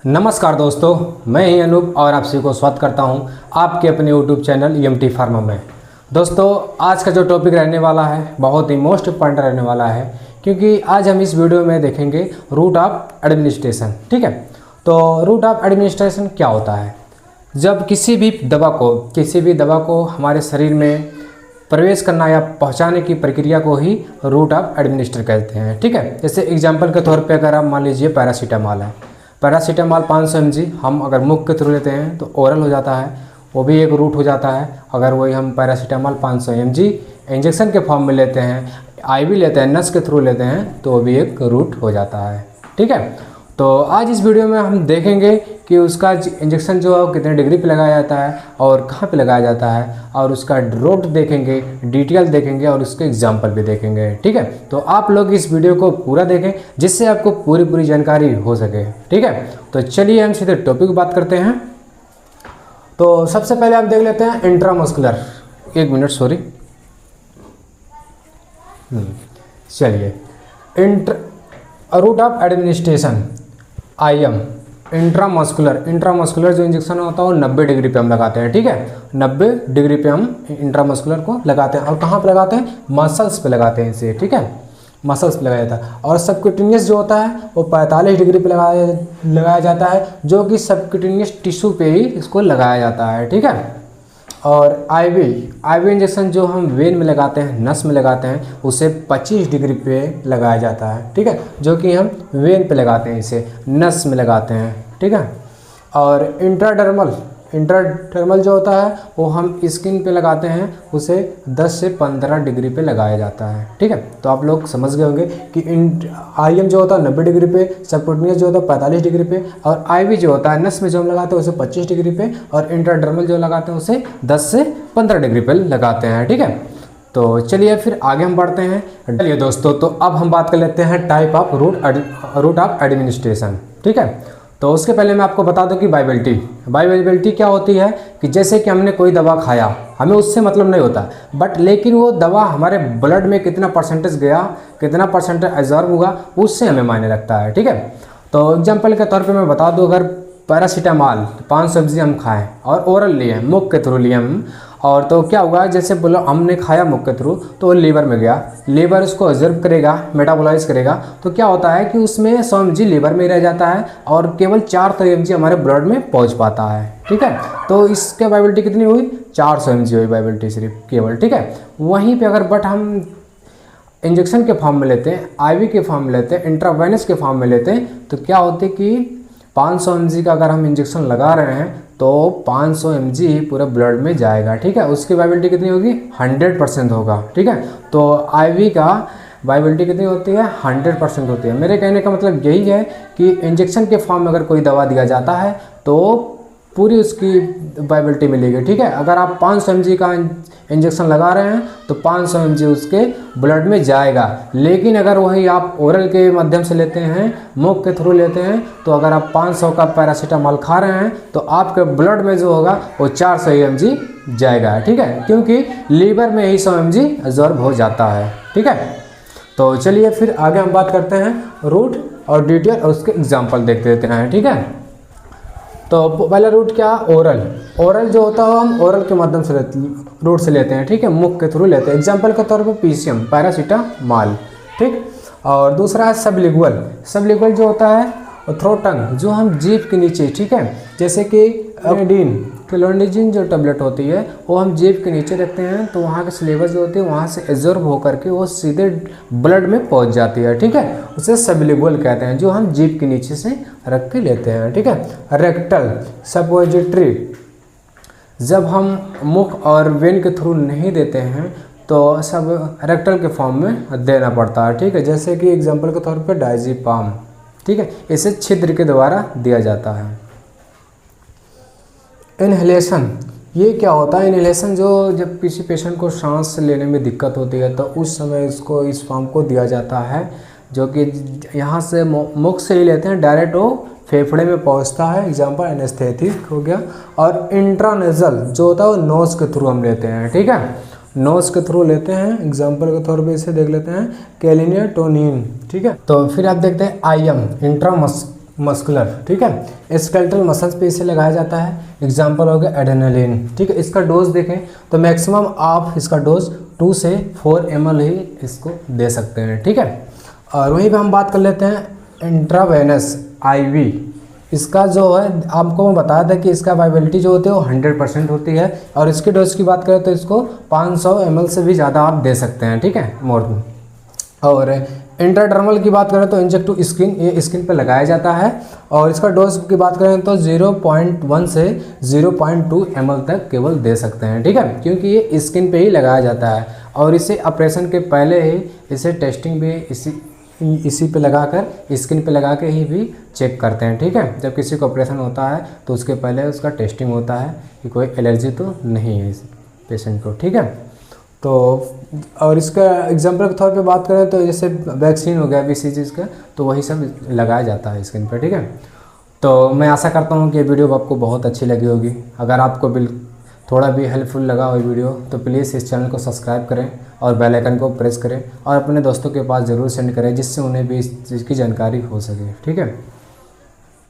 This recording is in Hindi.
नमस्कार दोस्तों, मैं ही अनूप और आप सभी को स्वागत करता हूं आपके अपने यूट्यूब चैनल EMT फार्मा में। दोस्तों, आज का जो टॉपिक रहने वाला है बहुत ही मोस्ट इम्पॉर्टेंट रहने वाला है, क्योंकि आज हम इस वीडियो में देखेंगे रूट ऑफ एडमिनिस्ट्रेशन। ठीक है, तो रूट ऑफ एडमिनिस्ट्रेशन क्या होता है? जब किसी भी दवा को हमारे शरीर में प्रवेश करना या पहुंचाने की प्रक्रिया को ही रूट ऑफ एडमिनिस्टर कहते हैं। ठीक है, जैसे एग्जांपल के तौर पे अगर आप मान लीजिए पैरासीटामॉल है, पैरासीटामॉल 500 mg हम अगर मुख के थ्रू लेते हैं तो ओरल हो जाता है, वो भी एक रूट हो जाता है। अगर वही हम पैरासीटामॉल 500 mg इंजेक्शन के फॉर्म में लेते हैं, IV लेते हैं, नस के थ्रू लेते हैं, तो वो भी एक रूट हो जाता है। ठीक है, तो आज इस वीडियो में हम देखेंगे कि उसका इंजेक्शन जो है वो कितने डिग्री पे लगाया जाता है और कहाँ पे लगाया जाता है, और उसका रूट देखेंगे, डिटेल देखेंगे और उसके एग्जाम्पल भी देखेंगे। ठीक है, तो आप लोग इस वीडियो को पूरा देखें जिससे आपको पूरी जानकारी हो सके। ठीक है, तो चलिए हम सीधे टॉपिक की बात करते हैं। तो सबसे पहले आप देख लेते हैं इंट्रामस्कुलर। एक मिनट, सॉरी। चलिए, route of administration IM intramuscular जो इंजेक्शन होता है वो 90 डिग्री पे हम लगाते हैं। ठीक है, 90 डिग्री पे हम इंट्रामस्कुलर को लगाते हैं। और कहाँ पे लगाते हैं? मसल्स पे लगाते हैं इसे। ठीक है, मसल्स पे लगाया जाता है। और सबक्यूटेनियस जो होता है वो 45 डिग्री पे लगाया जाता है, जो कि सबक्यूटेनियस टिश्यू पे ही इसको लगाया जाता है। ठीक है, और IV इंजेक्शन जो हम वेन में लगाते हैं, नस में लगाते हैं, उसे 25 डिग्री पे लगाया जाता है। ठीक है, जो कि हम वेन पे लगाते हैं, इसे नस में लगाते हैं। ठीक है, और इंट्राडर्मल जो होता है वो हम स्किन पे लगाते हैं, उसे 10 से 15 डिग्री पे लगाया जाता है। ठीक है, तो आप लोग समझ गए होंगे कि IM जो होता है 90 डिग्री पे, सबक्यूटेनियस जो होता है 45 डिग्री पे, और IV जो होता है नस में जो हम लगाते हैं उसे 25 डिग्री पे, और इंट्राडर्मल जो लगाते हैं उसे 10 से 15 डिग्री पे लगाते हैं। ठीक है, तो चलिए फिर आगे हम बढ़ते हैं। चलिए दोस्तों, तो अब हम बात कर लेते हैं type of route of administration. ठीक है, तो उसके पहले मैं आपको बता दूं कि बायोअवेलेबिलिटी क्या होती है, कि जैसे कि हमने कोई दवा खाया, हमें उससे मतलब नहीं होता, बट लेकिन वो दवा हमारे ब्लड में कितना परसेंटेज गया, कितना परसेंटेज एब्जॉर्ब हुआ, उससे हमें मायने रखता है। ठीक है, तो एग्जांपल के तौर पे मैं बता दूं, अगर पैरासीटामॉल 500 mg हम खाएं और ओरल लिए, मुख के थ्रू लिए हम, और तो क्या हुआ, जैसे बोलो हमने खाया मुख के थ्रू तो वो लीवर में गया, लीवर उसको ऑब्जर्व करेगा, मेटाबोलाइज करेगा, तो क्या होता है कि उसमें 100 mg लीवर में रह जाता है और केवल 400 mg हमारे ब्लड में पहुंच पाता है। ठीक है, तो इसके बायोबिलिटी कितनी हुई? 400 mg हुई बायोबिलिटी सिर्फ केवल। ठीक है, वहीं पर अगर बट हम इंजेक्शन के फॉर्म में लेते हैं, IV के फॉर्म में लेते हैं, इंट्रावेनस के फॉर्म में लेते हैं, तो क्या होते कि 500 mg का अगर हम इंजेक्शन लगा रहे हैं तो 500 mg पूरे ब्लड में जाएगा। ठीक है, उसकी वायबिलिटी कितनी होगी? 100% होगा। ठीक है, तो IV का वायबिलिटी कितनी होती है? 100% होती है। मेरे कहने का मतलब यही है कि इंजेक्शन के फॉर्म में अगर कोई दवा दिया जाता है तो पूरी उसकी वायबिलिटी मिलेगी। ठीक है, अगर आप 500 mg का इंजेक्शन लगा रहे हैं तो 500 mg उसके ब्लड में जाएगा, लेकिन अगर वही आप ओरल के माध्यम से लेते हैं, मुख के थ्रू लेते हैं, तो अगर आप 500 का पैरासीटामॉल खा रहे हैं तो आपके ब्लड में जो होगा वो 400 mg जाएगा। ठीक है, क्योंकि लीवर में ही 100 mg एब्जॉर्ब हो जाता है। ठीक है, तो चलिए फिर आगे हम बात करते हैं रूट और डिटेल और उसके एग्जाम्पल देखते रहते हैं। ठीक है, तो पहला रूट क्या? ओरल जो होता है हम ओरल के माध्यम से रूट से लेते हैं। ठीक है, मुख के थ्रू लेते हैं। एग्जांपल के तौर पे PCM पैरासीटामॉल। ठीक, और दूसरा है सबलिंगुअल जो होता है थ्रोट टंग, जो हम जीभ के नीचे, ठीक है, जैसे कि क्लोनिडिन जो टेबलेट होती है वो हम जीभ के नीचे रखते हैं, तो वहाँ के सिलेबस जो होती है वहाँ से एब्जॉर्ब होकर के वो सीधे ब्लड में पहुँच जाती है। ठीक है, उसे सबलिंगुअल कहते हैं, जो हम जीभ के नीचे से रख के लेते हैं। ठीक है, रेक्टल सपोजिटरी, जब हम मुख और वेन के थ्रू नहीं देते हैं तो सब रेक्टल के फॉर्म में देना पड़ता है। ठीक है, जैसे कि एग्जांपल के तौर पे डायज़ेपाम। ठीक है, इसे छिद्र के द्वारा दिया जाता है। इनहेलेशन, ये क्या होता है? इनहेलेशन जो जब किसी पेशेंट को सांस लेने में दिक्कत होती है तो उस समय इसको इस फॉर्म को दिया जाता है, जो कि यहाँ से मुख से ही लेते हैं, डायरेक्ट वो फेफड़े में पहुँचता है। एग्जाम्पल एनेस्थेटिक हो गया। और इंट्रानेजल जो होता है वो नोज के थ्रू हम लेते हैं। ठीक है, नोज के थ्रू लेते हैं। एग्जाम्पल के तौर पे इसे देख लेते हैं कैलिनेटोनिन। ठीक है, तो फिर आप देखते हैं IM मस्कुलर, ठीक है, स्केलेटल मसल्स पे इसे लगाया जाता है। एग्जाम्पल हो गया एड्रेनालिन, ठीक है। इसका डोज देखें तो मैक्सिमम आप इसका डोज 2 से 4 ml ही इसको दे सकते हैं, ठीक है। और वहीं पे हम बात कर लेते हैं इंट्रावेनस IV। इसका जो है आपको मैं बताया था कि इसका वाइबिलिटी जो होती है वो 100% होती है। और इसके डोज की बात करें तो इसको 500 ml से भी ज़्यादा आप दे सकते हैं, ठीक है, मोर। और इंट्राडर्मल की बात करें तो इंजेक्ट टू स्किन, ये स्किन पे लगाया जाता है। और इसका डोज की बात करें तो 0.1 से 0.2 ml तक केवल दे सकते हैं, ठीक है, क्योंकि ये स्किन पे ही लगाया जाता है। और इसे ऑपरेशन के पहले ही इसे टेस्टिंग भी इसी पे लगाकर, स्किन पे लगा के ही भी चेक करते हैं, ठीक है। जब किसी को ऑपरेशन होता है तो उसके पहले उसका टेस्टिंग होता है कि कोई एलर्जी तो नहीं है इस पेशेंट को, ठीक है। तो और इसका एग्जांपल के तौर पे बात करें तो जैसे वैक्सीन हो गया BCG का, तो वही सब लगाया जाता है स्किन पर, ठीक है। तो मैं आशा करता हूँ कि ये वीडियो आपको बहुत अच्छी लगी होगी। अगर आपको थोड़ा भी हेल्पफुल लगा हो वीडियो तो प्लीज़ इस चैनल को सब्सक्राइब करें और बेल आइकन को प्रेस करें और अपने दोस्तों के पास ज़रूर सेंड करें, जिससे उन्हें भी इस चीज़ की जानकारी हो सके, ठीक है।